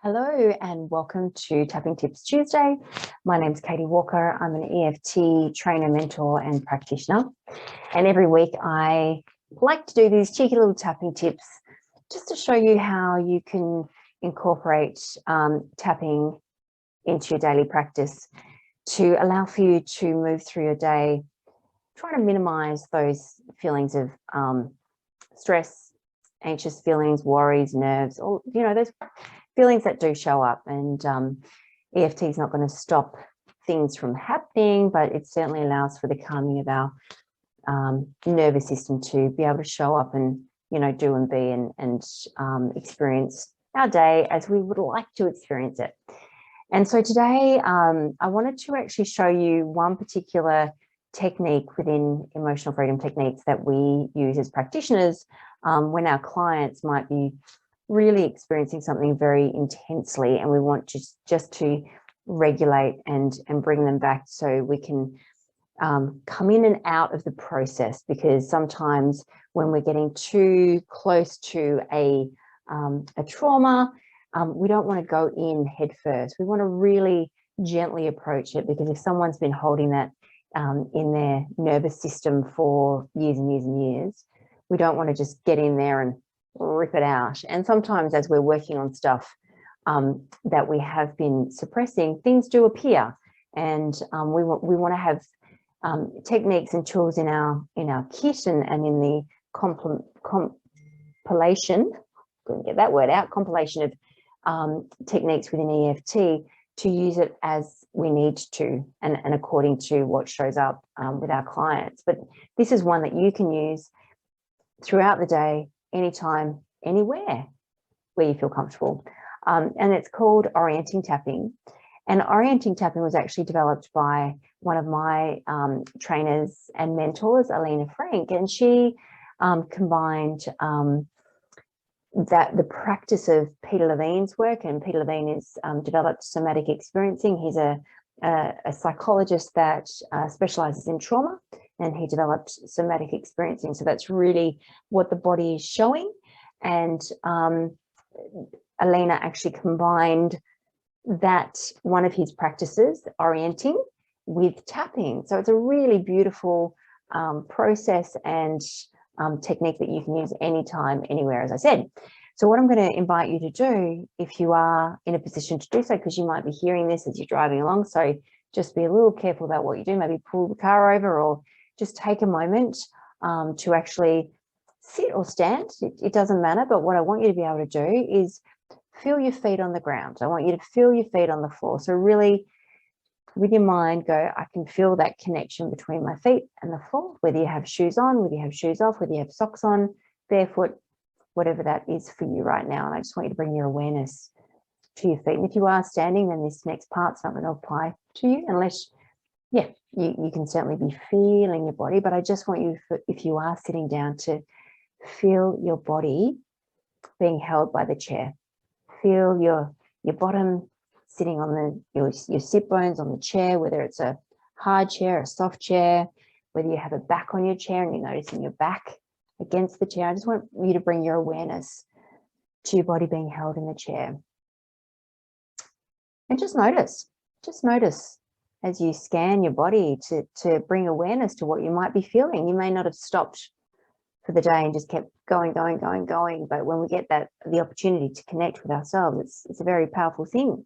Hello and welcome to Tapping Tips Tuesday. My name is Katie Walker. I'm an EFT trainer, mentor and practitioner. And every week I like to do these cheeky little tapping tips just to show you how you can incorporate tapping into your daily practice to allow for you to move through your day, trying to minimize those feelings of stress, anxious feelings, worries, nerves, or, you know, those feelings that do show up. And EFT is not going to stop things from happening, but it certainly allows for the calming of our nervous system to be able to show up and, you know, do and be and experience our day as we would like to experience it. And so today I wanted to actually show you one particular technique within emotional freedom techniques that we use as practitioners when our clients might be really experiencing something very intensely and we want just to regulate and bring them back so we can come in and out of the process, because sometimes when we're getting too close to a trauma, we don't want to go in head first. We want to really gently approach it, because if someone's been holding that in their nervous system for years and years and years, we don't want to just get in there and rip it out. And sometimes as we're working on stuff that we have been suppressing, things do appear, and we want to have techniques and tools in our kit and in the compilation, couldn't get that word out, compilation of techniques within EFT to use it as we need to and according to what shows up with our clients. But this is one that you can use throughout the day, anytime, anywhere where you feel comfortable. And it's called Orienting Tapping. And Orienting Tapping was actually developed by one of my trainers and mentors, Alina Frank, and she combined the practice of Peter Levine's work. And Peter Levine has developed Somatic Experiencing. He's a psychologist that specializes in trauma, and he developed Somatic Experiencing. So that's really what the body is showing. And Alina actually combined that one of his practices, orienting, with tapping. So it's a really beautiful process and technique that you can use anytime, anywhere, as I said. So what I'm going to invite you to do, if you are in a position to do so, because you might be hearing this as you're driving along, so just be a little careful about what you do, maybe pull the car over or just take a moment to actually sit or stand. It doesn't matter, but what I want you to be able to do is feel your feet on the ground. I want you to feel your feet on the floor. So really, with your mind, go, I can feel that connection between my feet and the floor, whether you have shoes on, whether you have shoes off, whether you have socks on, barefoot, whatever that is for you right now. And I just want you to bring your awareness to your feet. And if you are standing, then this next part's not going to apply to you unless, yeah, you can certainly be feeling your body. But I just want you, if you are sitting down, to feel your body being held by the chair. Feel your bottom sitting on your sit bones on the chair, whether it's a hard chair, a soft chair, whether you have a back on your chair and you're noticing your back against the chair. I just want you to bring your awareness to your body being held in the chair. And just notice as you scan your body to bring awareness to what you might be feeling. You may not have stopped for the day and just kept going. But when we get the opportunity to connect with ourselves, it's a very powerful thing.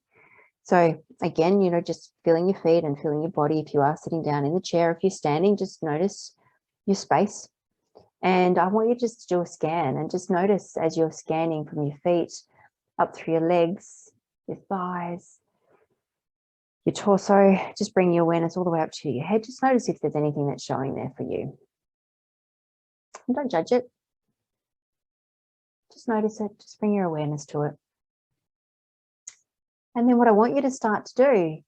So again, you know, just feeling your feet and feeling your body. If you are sitting down in the chair, if you're standing, just notice your space. And I want you just to do a scan and just notice as you're scanning from your feet up through your legs, your thighs, your torso, just bring your awareness all the way up to your head. Just notice if there's anything that's showing there for you. And don't judge it. Just notice it. Just bring your awareness to it. And then what I want you to start to do,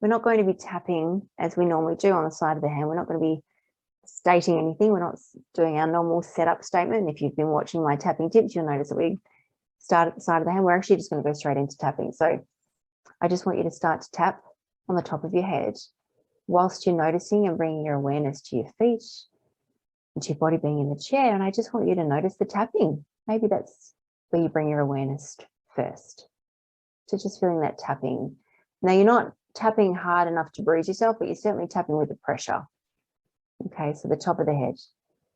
we're not going to be tapping as we normally do on the side of the hand. We're not going to be stating anything. We're not doing our normal setup statement. If you've been watching my tapping tips, you'll notice that we start at the side of the hand. We're actually just going to go straight into tapping. So I just want you to start to tap on the top of your head whilst you're noticing and bringing your awareness to your feet and to your body being in the chair. And I just want you to notice the tapping. Maybe that's where you bring your awareness first. So just feeling that tapping. Now you're not tapping hard enough to bruise yourself, but you're certainly tapping with the pressure. Okay, so the top of the head.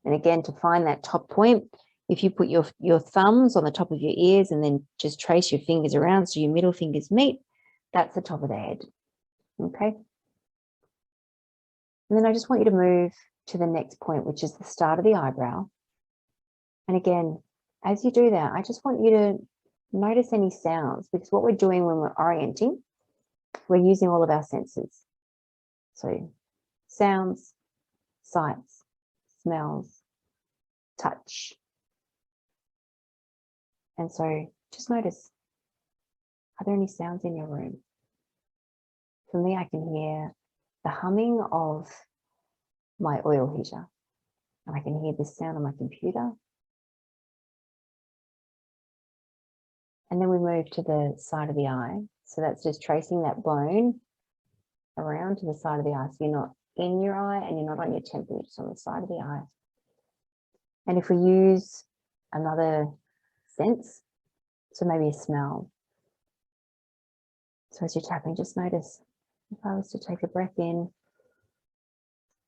And again, to find that top point, if you put your thumbs on the top of your ears and then just trace your fingers around so your middle fingers meet, that's the top of the head. Okay. And then I just want you to move to the next point, which is the start of the eyebrow. And again, as you do that, I just want you to notice any sounds, because what we're doing when we're orienting, we're using all of our senses. So sounds, sights, smells, touch. And so just notice, are there any sounds in your room? For me, I can hear the humming of my oil heater, and I can hear this sound on my computer. And then we move to the side of the eye. So that's just tracing that bone around to the side of the eye. So you're not in your eye and you're not on your temple, you're just on the side of the eye. And if we use another sense, so maybe a smell. So as you're tapping, just notice, if I was to take a breath in,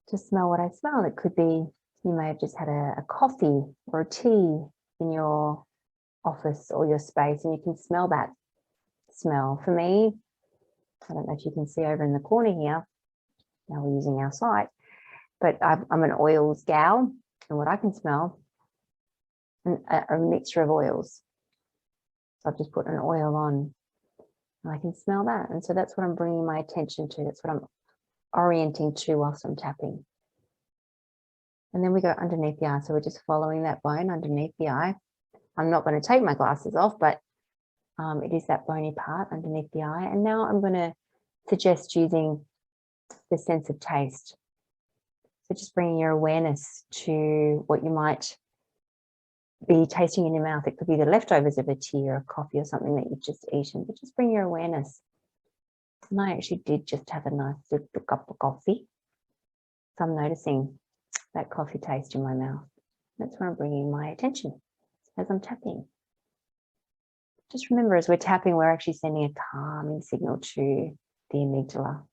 to smell what I smell, it could be, you may have just had a coffee or a tea in your office or your space, and you can smell that smell. For me, I don't know if you can see over in the corner here, now we're using our sight, but I'm an oils gal, and what I can smell, a mixture of oils. So I've just put an oil on and I can smell that. And so that's what I'm bringing my attention to. That's what I'm orienting to whilst I'm tapping. And then we go underneath the eye. So we're just following that bone underneath the eye. I'm not going to take my glasses off, but it is that bony part underneath the eye. And now I'm going to suggest using the sense of taste. So just bringing your awareness to what you might be tasting in your mouth. It could be the leftovers of a tea or a coffee or something that you've just eaten, but just bring your awareness. And I actually did just have a nice little cup of coffee. So I'm noticing that coffee taste in my mouth. That's where I'm bringing my attention as I'm tapping. Just remember, as we're tapping, we're actually sending a calming signal to the amygdala.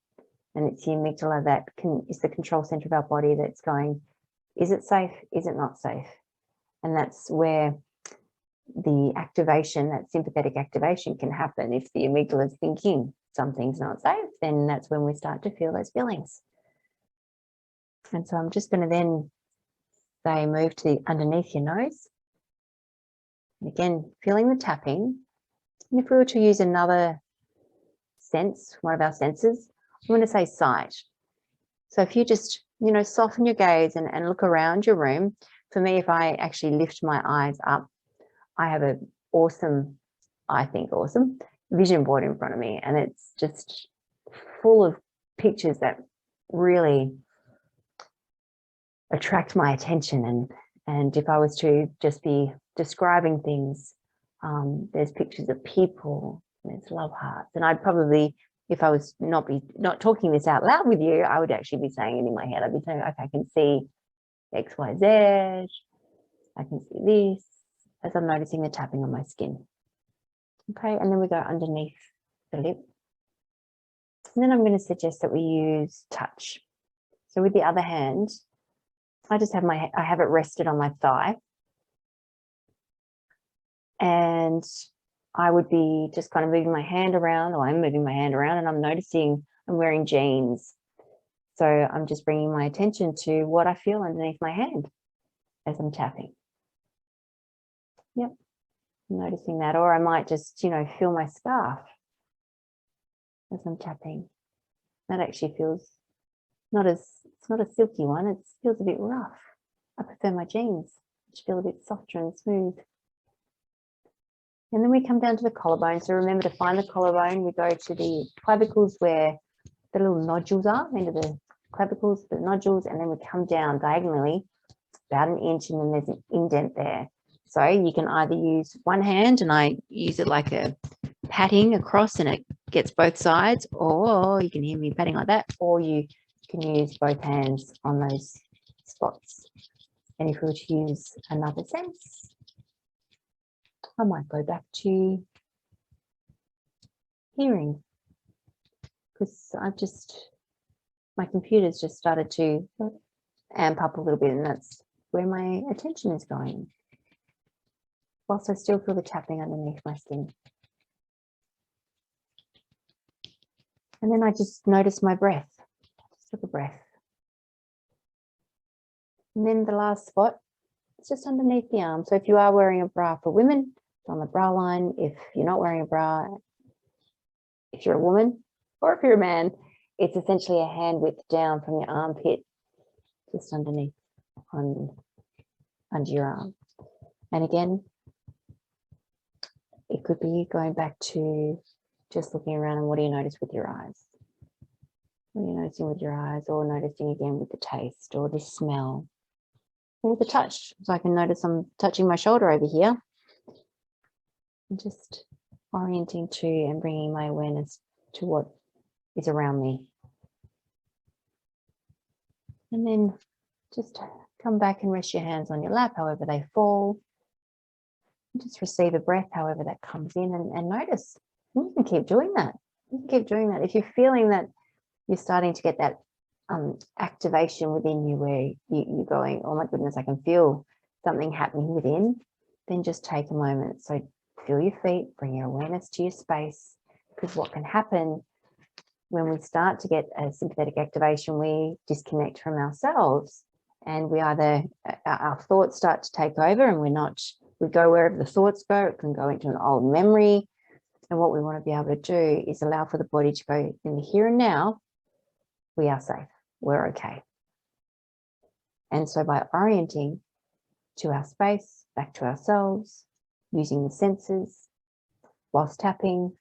And it's the amygdala that is the control center of our body that's going, is it safe? Is it not safe? And that's where the activation, that sympathetic activation, can happen. If the amygdala is thinking something's not safe, then that's when we start to feel those feelings. And so I'm just going to then say, move to the underneath your nose. And again, feeling the tapping. And if we were to use another sense, one of our senses, I'm going to say sight. So if you just, soften your gaze and look around your room. For me, if I actually lift my eyes up, I have an awesome, I think awesome, vision board in front of me. And it's just full of pictures that really attract my attention. And if I was to just be describing things, there's pictures of people, there's love hearts. And I'd probably, if I was not talking this out loud with you, I would actually be saying it in my head. I'd be saying, okay, I can see X, Y, Z. I can see this as I'm noticing the tapping on my skin. Okay, and then we go underneath the lip. And then I'm going to suggest that we use touch. So with the other hand, I just have I have it rested on my thigh. And I would be just kind of moving my hand around, or I'm moving my hand around, and I'm noticing I'm wearing jeans. So I'm just bringing my attention to what I feel underneath my hand as I'm tapping. Yep, I'm noticing that. Or I might just, feel my scarf as I'm tapping. That actually feels it's not a silky one, it feels a bit rough. I prefer my jeans, which feel a bit softer and smooth. And then we come down to the collarbone. So remember to find the collarbone. We go to the clavicles where the little nodules are, into the clavicles, the nodules, and then we come down diagonally about an inch, and then there's an indent there. So you can either use one hand, and I use it like a patting across and it gets both sides, or you can hear me patting like that, or you can use both hands on those spots. And if we were to use another sense, I might go back to hearing, because my computer's just started to amp up a little bit, and that's where my attention is going, whilst I still feel the tapping underneath my skin. And then I just notice my breath. Just took a breath. And then the last spot, it's just underneath the arm. So if you are wearing a bra for women, it's on the bra line. If you're not wearing a bra, if you're a woman or if you're a man, it's essentially a hand width down from your armpit, just underneath under your arm. And again, it could be going back to just looking around and what do you notice with your eyes? What are you noticing with your eyes, or noticing again with the taste or the smell or the touch? So I can notice I'm touching my shoulder over here and just orienting to and bringing my awareness to what is around me. And then just come back and rest your hands on your lap, however they fall. Just receive a breath, however that comes in, and notice. You can keep doing that. You can keep doing that. If you're feeling that you're starting to get that activation within you where you're going, oh my goodness, I can feel something happening within, then just take a moment. So feel your feet, bring your awareness to your space, because what can happen when we start to get a sympathetic activation, we disconnect from ourselves, and we either, our thoughts start to take over and we go wherever the thoughts go. It can go into an old memory. And what we want to be able to do is allow for the body to go in the here and now. We are safe. We're okay. And so by orienting to our space, back to ourselves, using the senses, whilst tapping,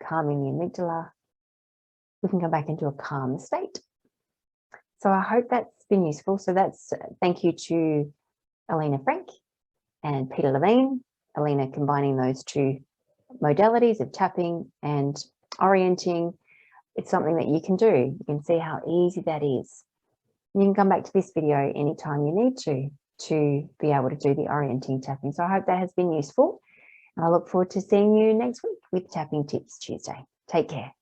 calming the amygdala, we can come back into a calm state. So I hope that's been useful. So that's thank you to Alina Frank and Peter Levine. Alina combining those two modalities of tapping and orienting. It's something that you can do. You can see how easy that is. You can come back to this video anytime you need to be able to do the orienting tapping. So I hope that has been useful. And I look forward to seeing you next week with Tapping Tips Tuesday. Take care.